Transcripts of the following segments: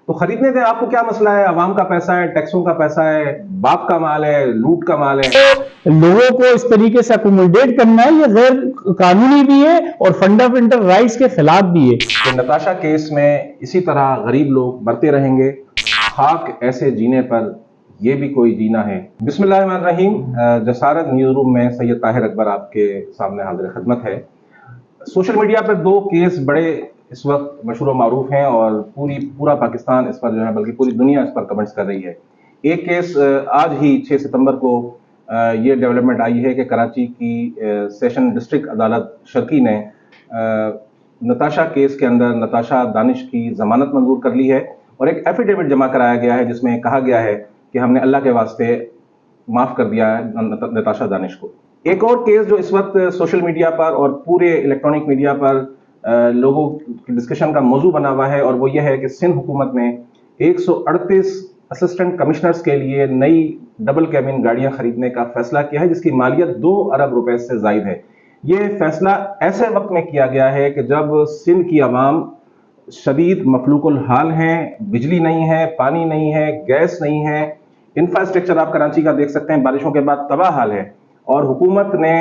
تو خریدنے دیں، آپ کو کیا مسئلہ ہے؟ عوام کا پیسہ ہے، ٹیکسوں کا پیسہ ہے، باپ کا مال ہے، لوٹ کا مال ہے۔ لوگوں کو اس طریقے سے اکوموڈیٹ کرنا ہے، یہ غیر قانونی بھی ہے اور فنڈامنٹل رائٹس کے خلاف بھی ہے۔ کہ نتاشا کیس میں اسی طرح غریب لوگ مرتے رہیں گے، خاک ایسے جینے پر یہ بھی کوئی جینا ہے۔ بسم اللہ الرحمن الرحیم۔ جسارت نیوز روم میں سید طاہر اکبر آپ کے سامنے حاضر خدمت ہے۔ سوشل میڈیا پر دو کیس بڑے اس وقت مشہور و معروف ہیں اور پورا پاکستان اس پر جو ہے، بلکہ پوری دنیا اس پر کمنٹس کر رہی ہے۔ ایک کیس آج ہی 6 ستمبر کو یہ ڈیولپمنٹ آئی ہے کہ کراچی کی سیشن ڈسٹرکٹ عدالت شرقی نے نتاشا کیس کے اندر نتاشا دانش کی ضمانت منظور کر لی ہے اور ایک ایفیڈیوٹ جمع کرایا گیا ہے جس میں کہا گیا ہے کہ ہم نے اللہ کے واسطے معاف کر دیا ہے نتاشا دانش کو۔ ایک اور کیس جو اس وقت سوشل میڈیا پر اور پورے الیکٹرانک میڈیا پر لوگوں کی ڈسکشن کا موضوع بنا ہوا ہے، اور وہ یہ ہے کہ سندھ حکومت نے 138 اسسٹنٹ کمشنرز کے لیے نئی ڈبل کیبن گاڑیاں خریدنے کا فیصلہ کیا ہے، جس کی مالیت 2 ارب روپے سے زائد ہے۔ یہ فیصلہ ایسے وقت میں کیا گیا ہے کہ جب سندھ کی عوام شدید مفلوق الحال ہیں، بجلی نہیں ہے، پانی نہیں ہے، گیس نہیں ہے، انفراسٹرکچر آپ کراچی کا دیکھ سکتے ہیں بارشوں کے بعد تباہ حال ہے، اور حکومت نے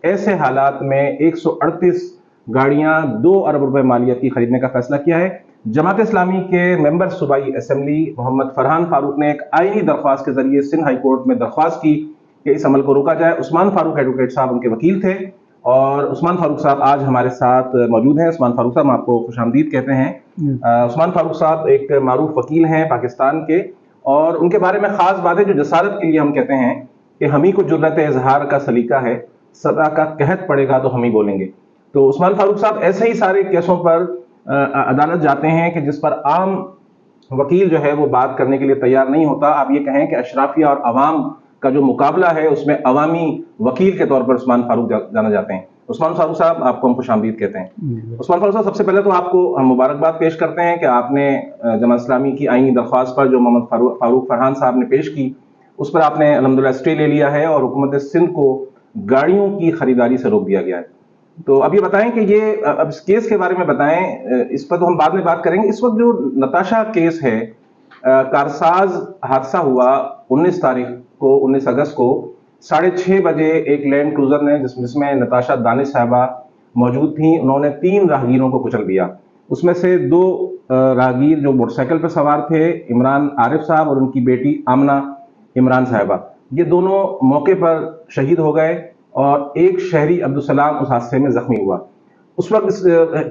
ایسے حالات میں 138 گاڑیاں 2 ارب روپے مالیت کی خریدنے کا فیصلہ کیا ہے۔ جماعت اسلامی کے ممبر صوبائی اسمبلی محمد فرحان فاروق نے ایک آئینی درخواست کے ذریعے سندھ ہائی کورٹ میں درخواست کی کہ اس عمل کو روکا جائے۔ عثمان فاروق ایڈوکیٹ صاحب ان کے وکیل تھے، اور عثمان فاروق صاحب آج ہمارے ساتھ موجود ہیں۔ عثمان فاروق صاحب آپ کو خوش آمدید کہتے ہیں۔ عثمان فاروق صاحب ایک معروف وکیل ہیں پاکستان کے، اور ان کے بارے میں خاص باتیں جو جسارت کے لیے ہم کہتے ہیں کہ ہم ہی کو جرأت اظہار کا سلیقہ ہے، سزا کا قحط پڑے گا تو ہم ہی بولیں گے۔ تو عثمان فاروق صاحب ایسے ہی سارے کیسوں پر عدالت جاتے ہیں کہ جس پر عام وکیل جو ہے وہ بات کرنے کے لیے تیار نہیں ہوتا۔ آپ یہ کہیں کہ اشرافیہ اور عوام کا جو مقابلہ ہے اس میں عوامی وکیل کے طور پر عثمان فاروق جانا جاتے ہیں۔ عثمان فاروق صاحب آپ کو ہم خوش آمدید کہتے ہیں۔ عثمان فاروق صاحب، سب سے پہلے تو آپ کو ہم مبارکباد پیش کرتے ہیں کہ آپ نے جماعت اسلامی کی آئینی درخواست پر جو محمد فاروق فرحان صاحب نے پیش کی، اس پر آپ نے الحمدللہ اسٹے لے لیا ہے اور حکومت سندھ کو گاڑیوں کی خریداری سے روک دیا گیا ہے۔ تو اب یہ بتائیں کہ یہ اب اس کیس کے بارے میں بتائیں، اس پر تو ہم بعد میں بات کریں گے۔ اس وقت جو نتاشا کیس ہے، کارساز حادثہ ہوا 19 اگست کو 6:30 بجے ایک لینڈ کروزر نے جس میں نتاشا دانش صاحبہ موجود تھیں، انہوں نے 3 راہگیروں کو کچل دیا۔ اس میں سے 2 راہگیر جو موٹر سائیکل پر سوار تھے، عمران عارف صاحب اور ان کی بیٹی آمنہ عمران صاحبہ، یہ دونوں موقع پر شہید ہو گئے، اور ایک شہری عبدالسلام اس حادثے میں زخمی ہوا۔ اس وقت اس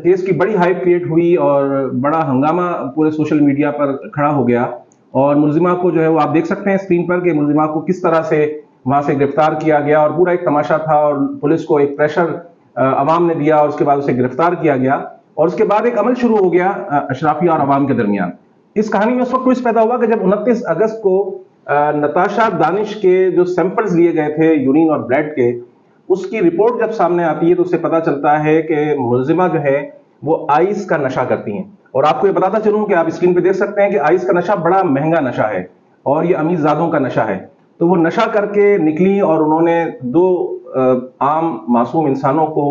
کیس کی بڑی ہائپ کریٹ ہوئی اور بڑا ہنگامہ پورے سوشل میڈیا پر کھڑا ہو گیا، اور ملزمہ کو جو ہے وہ آپ دیکھ سکتے ہیں اسکرین پر کہ ملزمہ کو کس طرح سے وہاں سے گرفتار کیا گیا، اور پورا ایک تماشا تھا، اور پولیس کو ایک پریشر عوام نے دیا، اور اس کے بعد اسے گرفتار کیا گیا، اور اس کے بعد ایک عمل شروع ہو گیا اشرافیہ اور عوام کے درمیان۔ اس کہانی میں اس وقت ٹوئسٹ پیدا ہوا کہ جب 29 اگست کو نتاشا دانش کے جو سیمپلز لیے گئے تھے یورین اور بلڈ کے، اس کی رپورٹ جب سامنے آتی ہے تو اس سے پتا چلتا ہے کہ ملزمہ جو ہے وہ آئس کا نشہ کرتی ہیں۔ اور آپ کو یہ بتاتا چلوں کہ آپ اسکرین پہ دیکھ سکتے ہیں کہ آئس کا نشہ بڑا مہنگا نشہ ہے، اور یہ امیر زادوں کا نشہ ہے۔ تو وہ نشہ کر کے نکلی، اور انہوں نے 2 عام معصوم انسانوں کو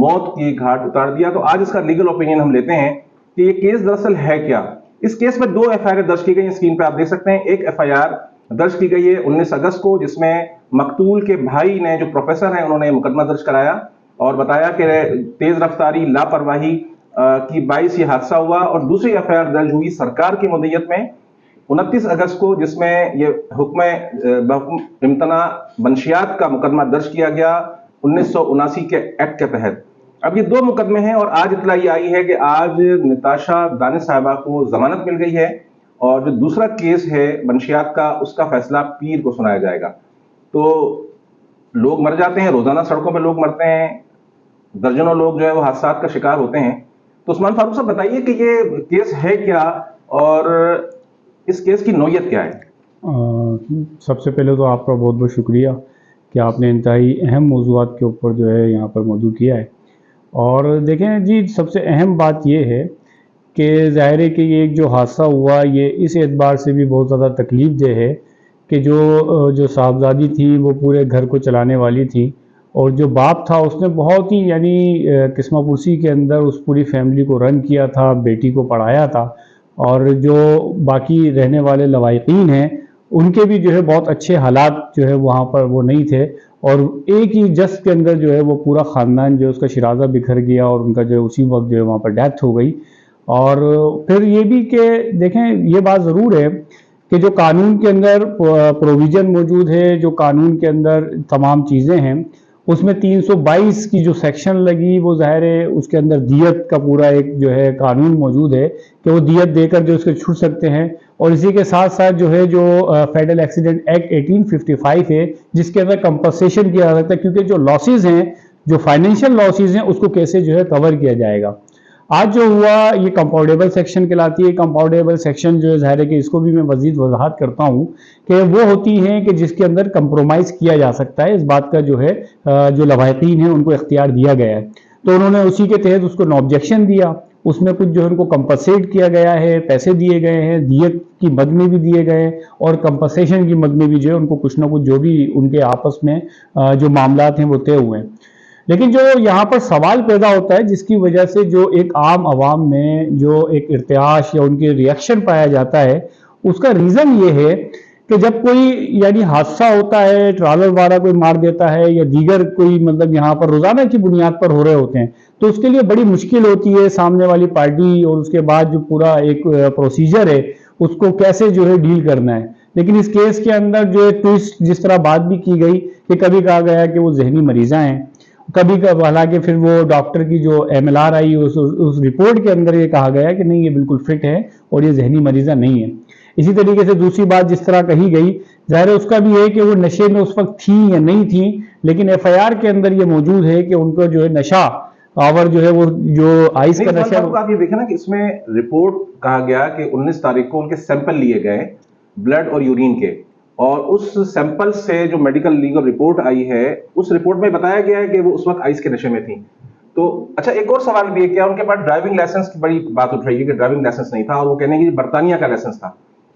موت کی گھاٹ اتار دیا۔ تو آج اس کا لیگل اوپینین ہم لیتے ہیں کہ یہ کیس دراصل ہے کیا۔ اس کیس میں 2 FIR درج کی گئی ہیں، اسکرین پہ آپ دیکھ سکتے ہیں۔ ایک FIR درج کی گئی ہے 19 اگست کو، جس میں مقتول کے بھائی نے، جو پروفیسر ہیں، انہوں نے مقدمہ درج کرایا اور بتایا کہ تیز رفتاری لاپرواہی کی باعث یہ حادثہ ہوا۔ اور دوسری FIR درج ہوئی سرکار کی مدیت میں 29 اگست کو، جس میں یہ حکم امتناع منشیات کا مقدمہ درج کیا گیا 1979 کے ایکٹ کے تحت۔ اب یہ 2 مقدمے ہیں، اور آج اطلاع یہ آئی ہے کہ آج نتاشا دانش صاحبہ کو ضمانت مل گئی ہے، اور جو دوسرا کیس ہے منشیات کا، اس کا فیصلہ پیر کو سنایا جائے گا۔ تو لوگ مر جاتے ہیں، روزانہ سڑکوں پہ لوگ مرتے ہیں، درجنوں لوگ جو ہے وہ حادثات کا شکار ہوتے ہیں۔ تو عثمان فاروق صاحب بتائیے کہ یہ کیس ہے کیا، اور اس کیس کی نوعیت کیا ہے؟ سب سے پہلے تو آپ کا بہت بہت شکریہ کہ آپ نے انتہائی اہم موضوعات کے اوپر جو ہے یہاں پر موضوع کیا ہے۔ اور دیکھیں جی، سب سے اہم بات یہ ہے کہ ظاہر ہے کہ یہ ایک جو حادثہ ہوا، یہ اس اعتبار سے بھی بہت زیادہ تکلیف دہ ہے کہ جو صاحبزادی تھی وہ پورے گھر کو چلانے والی تھی، اور جو باپ تھا اس نے بہت ہی قسمہ پرسی کے اندر اس پوری فیملی کو رن کیا تھا، بیٹی کو پڑھایا تھا، اور جو باقی رہنے والے لواحقین ہیں ان کے بھی جو ہے بہت اچھے حالات جو ہے وہاں پر وہ نہیں تھے، اور ایک ہی جس کے اندر جو ہے وہ پورا خاندان جو ہے اس کا شرازہ بکھر گیا، اور ان کا جو ہے اسی وقت جو ہے وہاں پر ڈیتھ ہو گئی۔ اور پھر یہ بھی کہ دیکھیں یہ بات ضرور ہے کہ جو قانون کے اندر پروویژن موجود ہے، جو قانون کے اندر تمام چیزیں ہیں، اس میں 322 کی جو سیکشن لگی وہ ظاہر ہے اس کے اندر دیت کا پورا ایک جو ہے قانون موجود ہے کہ وہ دیت دے کر جو اس کے چھوٹ سکتے ہیں، اور اسی کے ساتھ ساتھ جو ہے جو فیڈرل ایکسیڈنٹ ایکٹ 1855 ہے جس کے اندر کمپنسیشن کیا جا سکتا ہے، کیونکہ جو لاسز ہیں، جو فائنینشیل لاسز ہیں، اس کو کیسے جو ہے کور کیا جائے گا۔ آج جو ہوا یہ کمپاؤنڈیبل سیکشن کہلاتی ہے۔ کمپاؤنڈیبل سیکشن جو ہے ظاہر ہے کہ اس کو بھی میں مزید وضاحت کرتا ہوں کہ وہ ہوتی ہیں کہ جس کے اندر کمپرومائز کیا جا سکتا ہے، اس بات کا جو ہے جو لواحقین ہیں ان کو اختیار دیا گیا ہے، تو انہوں نے اسی کے تحت اس کو نو آبجیکشن دیا، اس میں کچھ جو ہے ان کو کمپنسیٹ کیا گیا ہے، پیسے دیے گئے ہیں، دیت کی مد میں بھی دیے گئے ہیں، اور کمپنسیشن کی مد میں بھی جو ہے ان کو کچھ نہ کچھ جو بھی ان کے آپس میں جو معاملات ہیں وہ طے ہوئے ہیں۔ لیکن جو یہاں پر سوال پیدا ہوتا ہے جس کی وجہ سے جو ایک عام عوام میں جو ایک ارتعاش یا ان کے ریئیکشن پایا جاتا ہے، اس کا ریزن یہ ہے کہ جب کوئی یعنی حادثہ ہوتا ہے، ٹرالر والا کوئی مار دیتا ہے یا دیگر کوئی مطلب یہاں پر روزانہ کی بنیاد پر ہو رہے ہوتے ہیں، تو اس کے لیے بڑی مشکل ہوتی ہے سامنے والی پارٹی، اور اس کے بعد جو پورا ایک پروسیجر ہے اس کو کیسے جو ہے ڈیل کرنا ہے۔ لیکن اس کیس کے اندر جو ہے ٹویسٹ جس طرح بات بھی کی گئی کہ کبھی کہا گیا کہ وہ ذہنی مریضاں ہیں، کبھی حالانکہ پھر وہ ڈاکٹر کی جو ایم ایل آر آئی اس رپورٹ کے اندر یہ کہا گیا کہ نہیں یہ بالکل فٹ ہے اور یہ ذہنی مریضہ نہیں ہے۔ اسی طریقے سے دوسری بات جس طرح کہی گئی، ظاہر ہے اس کا بھی ہے کہ وہ نشے میں اس وقت تھیں یا نہیں تھیں، لیکن ایف آئی آر کے اندر یہ موجود ہے کہ ان کو جو ہے نشہ آور جو ہے وہ جو آئس کا نشہ۔ آپ یہ دیکھیں نا کہ اس میں رپورٹ کہا گیا کہ 19 تاریخ کو ان کے سیمپل لیے گئے بلڈ اور یورین کے، اور اس سیمپل سے جو میڈیکل لیگل رپورٹ آئی ہے اس رپورٹ میں بتایا گیا ہے کہ وہ اس وقت آئس کے نشے میں تھیں۔ تو اچھا ایک اور سوال بھی ہے، کیا ان کے پاس ڈرائیونگ لائسنس کی بڑی بات اٹھ رہی ہے کہ ڈرائیونگ لائسنس نہیں تھا، اور وہ کہنے کہ برطانیہ کا لائسنس تھا،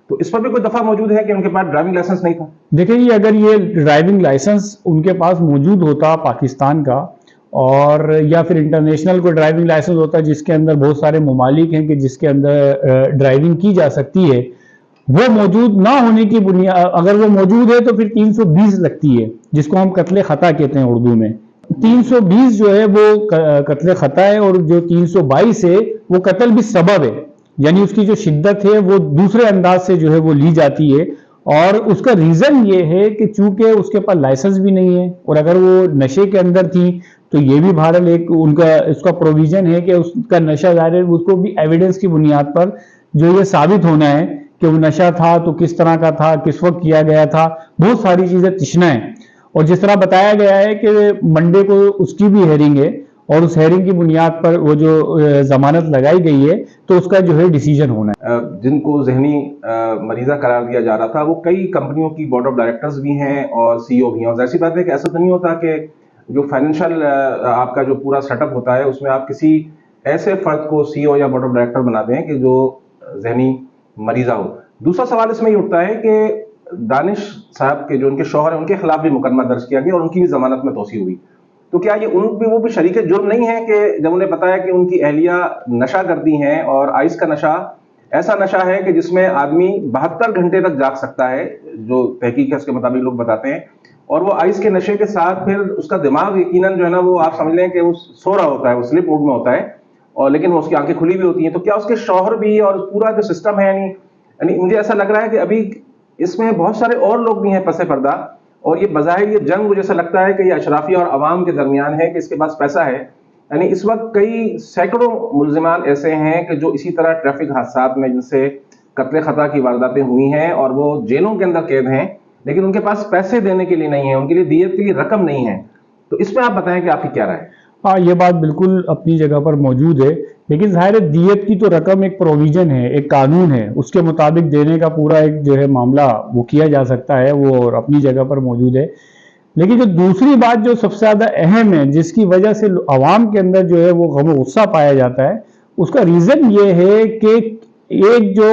تو اس پر بھی کوئی دفعہ موجود ہے کہ ان کے پاس ڈرائیونگ لائسنس نہیں تھا؟ دیکھیں یہ اگر یہ ڈرائیونگ لائسنس ان کے پاس موجود ہوتا پاکستان کا، اور یا پھر انٹرنیشنل کوئی ڈرائیونگ لائسنس ہوتا جس کے اندر بہت سارے ممالک ہیں کہ جس کے اندر ڈرائیونگ کی جا سکتی ہے، وہ موجود نہ ہونے کی بنیاد اگر وہ موجود ہے تو پھر 320 لگتی ہے جس کو ہم قتل خطا کہتے ہیں اردو میں۔ 320 جو ہے وہ قتل خطا ہے، اور جو 322 ہے وہ قتل بھی سبب ہے، یعنی اس کی جو شدت ہے وہ دوسرے انداز سے جو ہے وہ لی جاتی ہے، اور اس کا ریزن یہ ہے کہ چونکہ اس کے پاس لائسنس بھی نہیں ہے، اور اگر وہ نشے کے اندر تھی تو یہ بھی بہرحال ایک ان کا اس کا پروویژن ہے کہ اس کا نشہ ظاہر ہے اس کو بھی ایویڈنس کی بنیاد پر جو یہ ثابت ہونا ہے کہ وہ نشہ تھا تو کس طرح کا تھا، کس وقت کیا گیا تھا، بہت ساری چیزیں تشنا ہیں۔ اور جس طرح بتایا گیا ہے کہ منڈے کو اس کی بھی ہیرنگ ہے، اور اس ہیرنگ کی بنیاد پر وہ جو ضمانت لگائی گئی ہے تو اس کا جو ہے ڈیسیجن ہونا ہے۔ جن کو ذہنی مریضہ قرار دیا جا رہا تھا وہ کئی کمپنیوں کی بورڈ آف ڈائریکٹرز بھی ہیں اور سی او بھی ہیں، اور ظاہر سی بات ہے کہ ایسا تو نہیں ہوتا کہ جو فائنینشیل آپ کا جو پورا سیٹ اپ ہوتا ہے اس میں آپ کسی ایسے فرد کو سی او یا بورڈ آف ڈائریکٹر بنا دیں کہ جو ذہنی مریضہ ہو۔ دوسرا سوال اس میں یہ اٹھتا ہے کہ دانش صاحب کے جو ان کے شوہر ہیں ان کے خلاف بھی مقدمہ درج کیا گیا اور ان کی بھی ضمانت میں توسیع ہوئی، تو کیا یہ وہ بھی شریک جرم نہیں ہے کہ جب انہیں بتایا کہ ان کی اہلیہ نشہ کرتی ہیں، اور آئس کا نشہ ایسا نشہ ہے کہ جس میں آدمی 72 گھنٹے تک جاگ سکتا ہے، جو تحقیق ہے اس کے مطابق لوگ بتاتے ہیں، اور وہ آئس کے نشے کے ساتھ پھر اس کا دماغ یقیناً جو ہے نا وہ آپ سمجھ لیں کہ وہ سو رہا ہوتا ہے، وہ سلیپ موڈ میں ہوتا ہے، اور لیکن وہ اس کی آنکھیں کھلی بھی ہوتی ہیں، تو کیا اس کے شوہر بھی اور پورا جو سسٹم ہے یعنی مجھے ایسا لگ رہا ہے کہ ابھی اس میں بہت سارے اور لوگ بھی ہیں پس پردہ، اور یہ بظاہر یہ جنگ مجھے ایسا لگتا ہے کہ یہ اشرافیہ اور عوام کے درمیان ہے کہ اس کے پاس پیسہ ہے، یعنی اس وقت کئی سینکڑوں ملزمان ایسے ہیں کہ جو اسی طرح ٹریفک حادثات میں جن سے قتل خطا کی وارداتیں ہوئی ہیں اور وہ جیلوں کے اندر قید ہیں، لیکن ان کے پاس پیسے دینے کے لیے نہیں ہے، ان کے لیے دیت کے لیے رقم نہیں ہے، تو اس میں آپ بتائیں کہ آپ کی کیا رائے؟ ہاں یہ بات بالکل اپنی جگہ پر موجود ہے، لیکن ظاہر ہے دیت کی تو رقم ایک پروویژن ہے، ایک قانون ہے، اس کے مطابق دینے کا پورا ایک جو ہے معاملہ وہ کیا جا سکتا ہے، وہ اور اپنی جگہ پر موجود ہے۔ لیکن جو دوسری بات جو سب سے زیادہ اہم ہے جس کی وجہ سے عوام کے اندر جو ہے وہ غم و غصہ پایا جاتا ہے، اس کا ریزن یہ ہے کہ ایک جو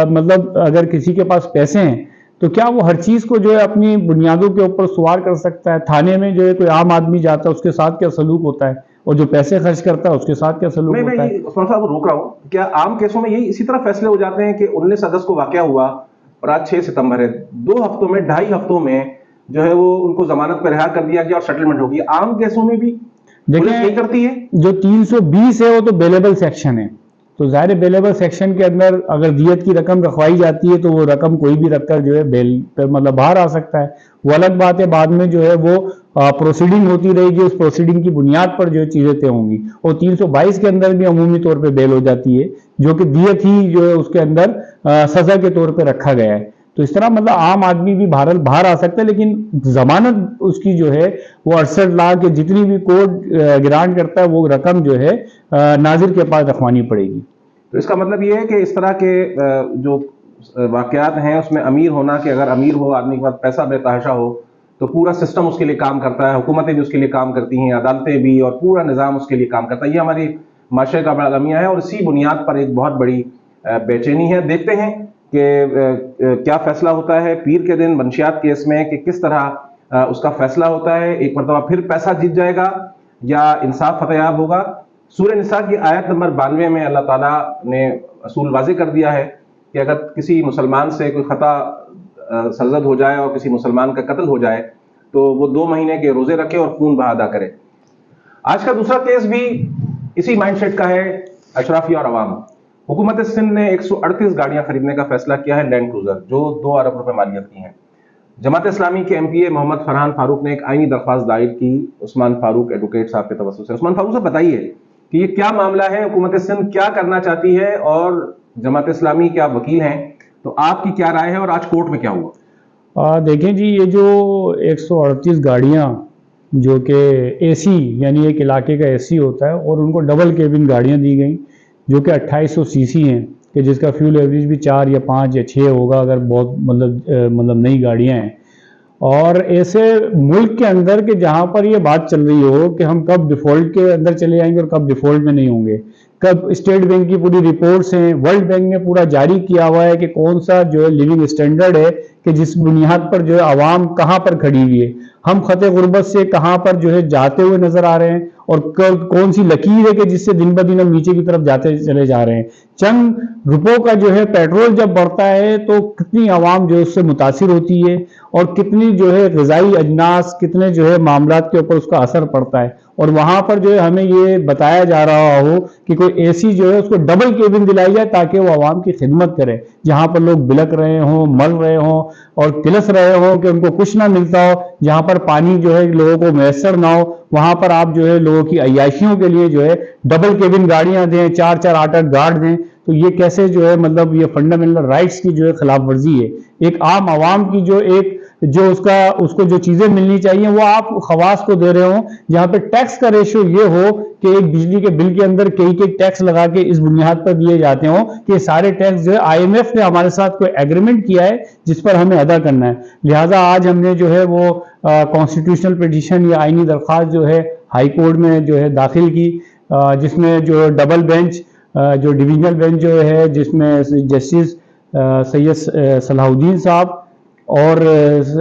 مطلب اگر کسی کے پاس پیسے ہیں تو کیا وہ ہر چیز کو جو ہے اپنی بنیادوں کے اوپر سوار کر سکتا ہے؟ تھانے میں جو ہے کوئی عام آدمی جاتا ہے اس کے ساتھ کیا سلوک ہوتا ہے، اور جو پیسے خرچ کرتا ہے اس کے ساتھ کیا سلوک میں ہوتا ہے؟ عثمان صاحب روک رہا ہوں. کیا عام کیسوں میں یہی اسی طرح فیصلے ہو جاتے ہیں کہ 19 اگست کو واقعہ ہوا اور آج 6 ستمبر ہے, 2 ہفتوں میں 2.5 ہفتوں میں جو ہے وہ ان کو ضمانت پہ رہا کر دیا گیا اور سیٹلمنٹ ہو گئی؟ عام کیسوں میں بھی پولیس یہی کرتی ہے؟ جو 320 ہے وہ تو بیلیبل سیکشن ہے, تو ظاہر بیلیبل سیکشن کے اندر اگر دیت کی رقم رکھوائی جاتی ہے تو وہ رقم کوئی بھی رکھ کر جو ہے بیل پر مطلب باہر آ سکتا ہے. وہ الگ بات ہے, بعد میں جو ہے وہ پروسیڈنگ ہوتی رہے گی, اس پروسیڈنگ کی بنیاد پر جو چیزیں طے ہوں گی. اور 322 کے اندر بھی عمومی طور پہ بیل ہو جاتی ہے, جو کہ دیت ہی جو ہے اس کے اندر سزا کے طور پہ رکھا گیا ہے. تو اس طرح مطلب عام آدمی بھی باہر آ سکتا ہے, لیکن ضمانت اس کی جو ہے وہ 68 لاکھ کے جتنی بھی کورٹ گرانٹ کرتا ہے وہ رقم جو ہے ناظر کے پاس رکھوانی پڑے گی. تو اس کا مطلب یہ ہے کہ اس طرح کے جو واقعات ہیں اس میں امیر ہونا, کہ اگر امیر ہو آدمی کے پاس پیسہ بے تحاشا ہو تو پورا سسٹم اس کے لیے کام کرتا ہے, حکومتیں بھی اس کے لیے کام کرتی ہیں, عدالتیں بھی, اور پورا نظام اس کے لیے کام کرتا ہے. یہ ہماری معاشرے کا بڑا المیہ ہے اور اسی بنیاد پر ایک بہت بڑی بے چینی ہے. دیکھتے ہیں کہ کیا فیصلہ ہوتا ہے پیر کے دن منشیات کیس میں, کہ کس طرح اس کا فیصلہ ہوتا ہے. ایک مرتبہ پھر پیسہ جیت جائے گا یا انصاف فتح یاب ہوگا؟ سورہ نساء کی آیت نمبر 92 میں اللہ تعالیٰ نے اصول واضح کر دیا ہے کہ اگر کسی مسلمان سے کوئی خطا سرزد ہو جائے اور کسی مسلمان کا قتل ہو جائے تو وہ 2 مہینے کے روزے رکھے اور خون بہا ادا کرے. آج کا دوسرا کیس بھی اسی مائنڈ سیٹ کا ہے, اشرافی اور عوام. حکومت سندھ نے 138 گاڑیاں خریدنے کا فیصلہ کیا ہے, لینڈ کروزر, جو 2 ارب روپے مالیت کی ہیں. جماعت اسلامی کے ایم پی اے محمد فرحان فاروق نے ایک آئینی درخواست دائر کی عثمان فاروق ایڈوکیٹ صاحب کے توسط سے. عثمان فاروق صاحب بتائیے کہ یہ کیا معاملہ ہے, حکومت سندھ کیا کرنا چاہتی ہے اور جماعت اسلامی کے آپ وکیل ہیں, تو آپ کی کیا رائے ہے اور آج کورٹ میں کیا ہوا؟ دیکھیں جی, یہ جو 138 گاڑیاں جو کہ اے سی یعنی ایک علاقے کا اے سی ہوتا ہے, اور ان کو ڈبل کیبن گاڑیاں دی گئیں جو کہ 2800 سی سی ہیں, کہ جس کا فیول ایوریج بھی 4 یا 5 یا 6 ہوگا اگر بہت مطلب نئی گاڑیاں ہیں. اور ایسے ملک کے اندر کہ جہاں پر یہ بات چل رہی ہو کہ ہم کب ڈیفالٹ کے اندر چلے جائیں گے اور کب ڈیفالٹ میں نہیں ہوں گے, کب اسٹیٹ بینک کی پوری رپورٹس ہیں, ورلڈ بینک نے پورا جاری کیا ہوا ہے کہ کون سا جو ہے لیونگ اسٹینڈرڈ ہے کہ جس بنیاد پر جو ہے عوام کہاں پر کھڑی ہوئی ہے, ہم خط غربت سے کہاں پر جو ہے جاتے ہوئے نظر آ رہے ہیں, اور کون سی لکیر ہے کہ جس سے دن بدن ہم نیچے کی طرف جاتے چلے جا رہے ہیں. چند روپوں کا جو ہے پیٹرول جب بڑھتا ہے تو کتنی عوام جو ہے اس سے متاثر ہوتی ہے, اور کتنی جو ہے غذائی اجناس, کتنے جو ہے معاملات کے اوپر اس کا اثر پڑتا ہے. اور وہاں پر جو ہے ہمیں یہ بتایا جا رہا ہو کہ کوئی اے سی جو ہے اس کو ڈبل کیبن دلائی جائے تاکہ وہ عوام کی خدمت کرے, جہاں پر لوگ بلک رہے ہوں, مر رہے ہوں اور تلس رہے ہوں کہ ان کو کچھ نہ ملتا ہو, جہاں پر پانی جو ہے لوگوں کو میسر نہ ہو, وہاں پر آپ جو ہے لوگوں کی عیاشیوں کے لیے جو ہے ڈبل کیبن گاڑیاں دیں, 4-4 8-8 گارڈ دیں. تو یہ کیسے جو ہے مطلب یہ فنڈامنٹل رائٹس کی جو ہے خلاف ورزی ہے. ایک عام عوام کی جو اس کو جو چیزیں ملنی چاہیے وہ آپ خواص کو دے رہے ہوں, جہاں پہ ٹیکس کا ریشو یہ ہو کہ ایک بجلی کے بل کے اندر کئی ٹیکس لگا کے اس بنیاد پر دیے جاتے ہوں کہ سارے ٹیکس جو ہے آئی ایم ایف نے ہمارے ساتھ کوئی ایگریمنٹ کیا ہے جس پر ہمیں ادا کرنا ہے. لہٰذا آج ہم نے جو ہے وہ کانسٹیٹیوشنل پٹیشن یا آئینی درخواست جو ہے ہائی کورٹ میں جو ہے داخل کی, جس میں جو ڈبل بینچ جو ڈویژنل بینچ جو ہے جس میں جسٹس سید صلاح الدین صاحب اور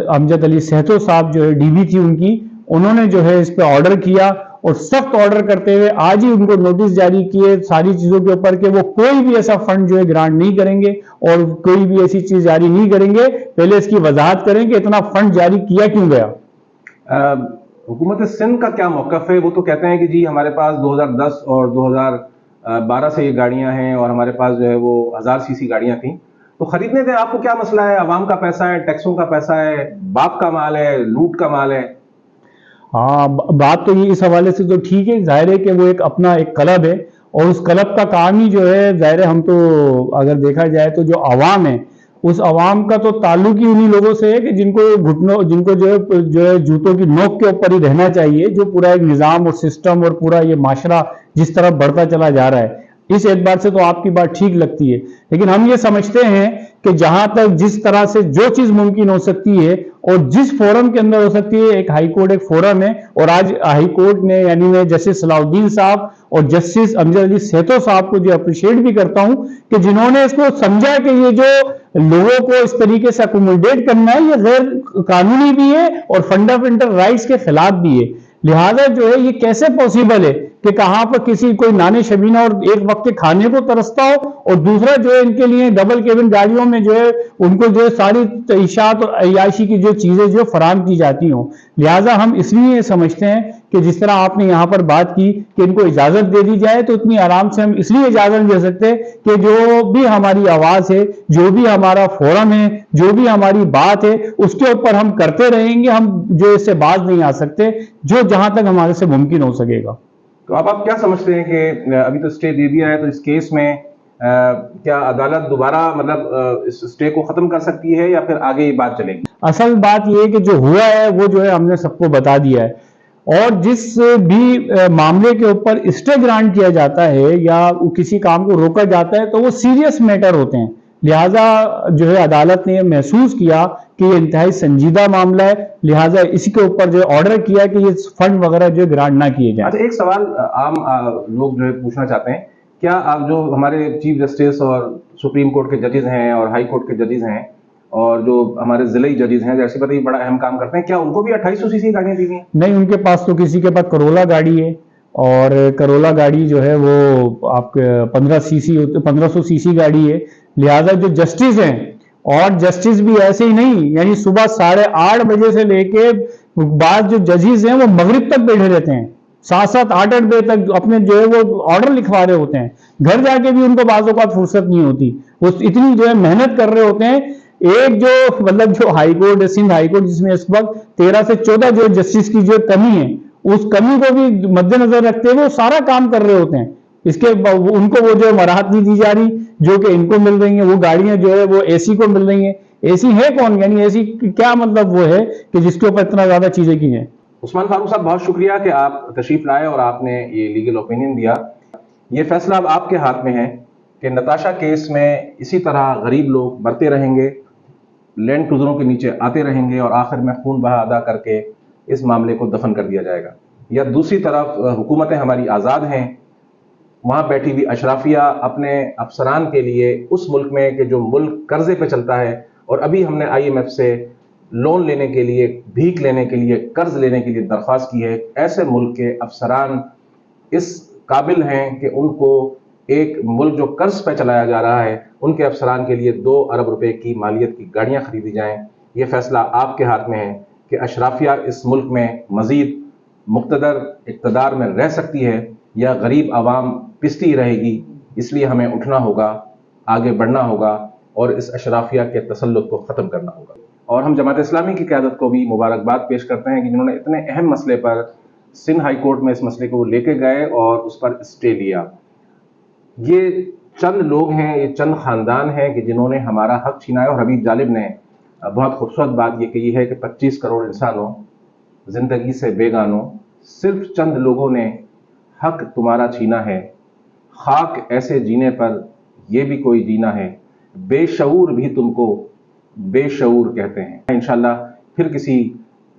امجد علی سہتو صاحب جو ہے ڈی بی تھی ان کی, انہوں نے جو ہے اس پہ آرڈر کیا, اور سخت آرڈر کرتے ہوئے آج ہی ان کو نوٹس جاری کیے ساری چیزوں کے اوپر کہ وہ کوئی بھی ایسا فنڈ جو ہے گرانٹ نہیں کریں گے اور کوئی بھی ایسی چیز جاری نہیں کریں گے. پہلے اس کی وضاحت کریں کہ اتنا فنڈ جاری کیا کیوں گیا. حکومت سندھ کا کیا موقف ہے؟ وہ تو کہتے ہیں کہ جی ہمارے پاس 2010 اور 2012 سے یہ گاڑیاں ہیں اور ہمارے پاس جو ہے وہ 1000 سی سی گاڑیاں تھیں, تو خریدنے دیں, آپ کو کیا مسئلہ ہے؟ عوام کا پیسہ ہے, ٹیکسوں کا پیسہ ہے, باپ کا مال ہے, لوٹ کا مال ہے. ہاں, بات تو یہ اس حوالے سے تو ٹھیک ہے, ظاہر ہے کہ وہ ایک اپنا ایک کلب ہے, اور اس کلب کا کام ہی جو ہے ظاہر ہے ہم تو اگر دیکھا جائے تو جو عوام ہے اس عوام کا تو تعلق ہی انہی لوگوں سے ہے کہ جن کو جو ہے جوتوں کی نوک کے اوپر ہی رہنا چاہیے, جو پورا ایک نظام اور سسٹم اور پورا یہ معاشرہ جس طرح بڑھتا چلا جا رہا ہے. اس اعتبار سے تو آپ کی بات ٹھیک لگتی ہے, لیکن ہم یہ سمجھتے ہیں کہ جہاں تک جس طرح سے جو چیز ممکن ہو سکتی ہے اور جس فورم کے اندر ہو سکتی ہے, ایک ہائی کورٹ ایک فورم ہے, اور آج ہائی کورٹ نے یعنی میں جسٹس صلاح الدین صاحب اور جسٹس امجد علی سہتو صاحب کو جو اپریشیٹ بھی کرتا ہوں کہ جنہوں نے اس کو سمجھا کہ یہ جو لوگوں کو اس طریقے سے اکوموڈیٹ کرنا ہے یہ غیر قانونی بھی ہے اور فنڈامنٹل رائٹس کے خلاف بھی ہے. لہذا جو ہے یہ کیسے پاسبل ہے کہ کہاں پر کسی کوئی نانے شبینہ اور ایک وقت کے کھانے کو ترستا ہو، اور دوسرا جو ہے ان کے لیے ڈبل کیبن گاڑیوں میں جو ہے ان کو جو ہے ساری تعیشات اور عیاشی کی جو چیزیں جو فراہم کی جاتی ہوں۔ لہٰذا ہم اس لیے سمجھتے ہیں کہ جس طرح آپ نے یہاں پر بات کی کہ ان کو اجازت دے دی جائے، تو اتنی آرام سے ہم اس لیے اجازت دے سکتے کہ جو بھی ہماری آواز ہے، جو بھی ہمارا فورم ہے، جو بھی ہماری بات ہے، اس کے اوپر ہم کرتے رہیں گے، ہم جو اس سے باز نہیں آ سکتے، جو جہاں تک ہمارے سے ممکن ہو سکے گا۔ تو اب آپ کیا سمجھتے ہیں کہ ابھی تو اسٹے دے دیا ہے، تو اس کیس میں کیا عدالت دوبارہ مطلب اس اسٹے کو ختم کر سکتی ہے یا پھر آگے یہ بات چلے گی؟ اصل بات یہ ہے کہ جو ہوا ہے وہ جو ہے ہم نے سب کو بتا دیا ہے، اور جس بھی معاملے کے اوپر اسٹے گرانٹ کیا جاتا ہے یا کسی کام کو روکا جاتا ہے تو وہ سیریس میٹر ہوتے ہیں، لہٰذا جو ہے عدالت نے محسوس کیا کہ یہ انتہائی سنجیدہ معاملہ ہے، لہٰذا اسی کے اوپر جو آرڈر کیا کہ یہ فنڈ وغیرہ جو گرانٹ نہ کیے جائیں۔ اچھا، ایک سوال عام لوگ جو ہے پوچھنا چاہتے ہیں، کیا آپ جو ہمارے چیف جسٹس اور سپریم کورٹ کے ججز ہیں اور ہائی کورٹ کے ججز ہیں اور جو ہمارے ضلعی ججز ہیں، جیسے پتہ یہ بڑا اہم کام کرتے ہیں، کیا ان کو بھی 2800 cc کی گاڑیاں دی گئی ہیں؟ نہیں، ان کے پاس تو کسی کے پاس کرولا گاڑی ہے، اور کرولا گاڑی جو ہے وہ آپ کے 1500 سی سی گاڑی ہے، لہذا جو جسٹس ہیں، اور جسٹس بھی ایسے ہی نہیں، یعنی صبح 8:30 بجے سے لے کے بعد جو ججز ہیں وہ مغرب تک بیٹھے رہتے ہیں، 7-8 بجے تک اپنے جو ہے وہ آرڈر لکھوا رہے ہوتے ہیں، گھر جا کے بھی ان کو بعض اوقات فرصت نہیں ہوتی، وہ اتنی جو ہے محنت کر رہے ہوتے ہیں۔ ایک جو مطلب جو ہائی کورٹ ہے، سندھ ہائی کورٹ، جس میں اس وقت 13 سے 14 جو جسٹس کی جو کمی ہے، اس کمی کو بھی مد نظر رکھتے ہوئے وہ سارا کام کر رہے ہوتے ہیں، اس کے ان کو وہ جو مراحت نہیں دی جا رہی جو کہ ان کو مل رہی ہیں، وہ گاڑیاں جو ہے وہ اے سی کو مل رہی ہیں۔ اے سی ہے کون؟ یعنی اے سی کیا مطلب وہ ہے کہ جس کے اوپر اتنا زیادہ چیزیں کی ہیں۔ عثمان فاروق صاحب، بہت شکریہ کہ آپ تشریف لائے اور آپ نے یہ لیگل اوپینین دیا۔ یہ فیصلہ اب آپ کے ہاتھ میں ہے کہ نتاشا کیس میں اسی طرح غریب لوگ مرتے رہیں گے، لینڈ کروزروں کے نیچے آتے رہیں گے، اور آخر میں خون بہا ادا کر کے اس معاملے کو دفن کر دیا جائے گا، یا دوسری طرف حکومتیں ہماری آزاد ہیں، وہاں بیٹھی ہوئی اشرافیہ اپنے افسران کے لیے اس ملک میں کہ جو ملک قرضے پہ چلتا ہے، اور ابھی ہم نے IMF سے لون لینے کے لیے، بھیک لینے کے لیے، قرض لینے کے لیے درخواست کی ہے، ایسے ملک کے افسران اس قابل ہیں کہ ان کو ایک ملک جو قرض پہ چلایا جا رہا ہے، ان کے افسران کے لیے 2 ارب روپے کی مالیت کی گاڑیاں خریدی جائیں۔ یہ فیصلہ آپ کے ہاتھ میں ہے کہ اشرافیہ اس ملک میں مزید مقتدر اقتدار میں رہ سکتی ہے یا غریب عوام پستی رہے گی۔ اس لیے ہمیں اٹھنا ہوگا، آگے بڑھنا ہوگا، اور اس اشرافیہ کے تسلط کو ختم کرنا ہوگا۔ اور ہم جماعت اسلامی کی قیادت کو بھی مبارکباد پیش کرتے ہیں کہ جنہوں نے اتنے اہم مسئلے پر سندھ ہائی کورٹ میں اس مسئلے کو لے کے گئے اور اس پر اسٹے لیا۔ یہ چند لوگ ہیں، یہ چند خاندان ہیں کہ جنہوں نے ہمارا حق چھینا ہے، اور حبیب جالب نے بہت خوبصورت بات یہ کہی ہے کہ 25 کروڑ انسانوں زندگی سے بیگانوں، صرف چند لوگوں نے حق تمہارا چھینا ہے، خاک ایسے جینے پر یہ بھی کوئی جینا ہے، بے شعور بھی تم کو بے شعور کہتے ہیں۔ انشاءاللہ پھر کسی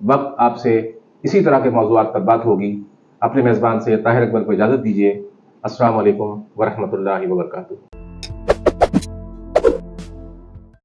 وقت آپ سے اسی طرح کے موضوعات پر بات ہوگی۔ اپنے میزبان سے طاہر اکبر کو اجازت دیجیے۔ السلام علیکم ورحمۃ اللہ وبرکاتہ۔